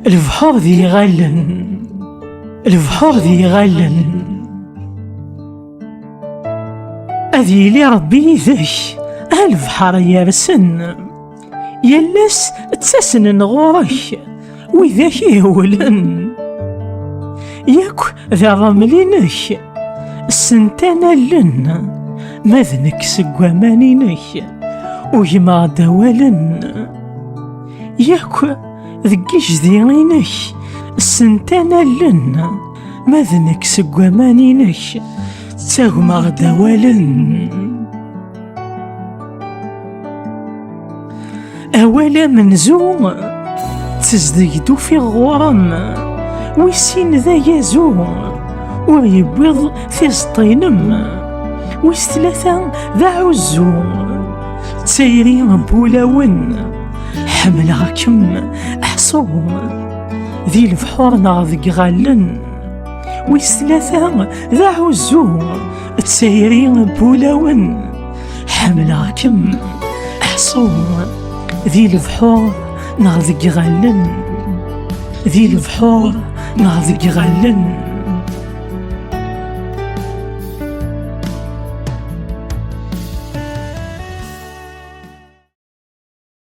البحر ذي غلن، البحر ذي غلن، أذي لي ربي يذك البحر يرسن، يلس تسسن غورك وذاك يهولن، ياك ذا رملينك السنتان لن، ماذنك سقوامانينك ويما دوالن، ياك ذكيش ذيغينك السنتان لن، ماذنك سقوامانينك تاهما دوالن. أولا منزوم تزديدو في غورم، ويسين ذا يزوم ويبيض في سطينم، ويس ثلاثة ذا عزوم تسيري بولاون، حملها أحصوم ذي البحور ناضق غالن، ويس ثلاثة ذا عزوم تسيري بولاون، حملها أحصوم ذي البحور ناضق غالن، ذي البحور ناضق غالن.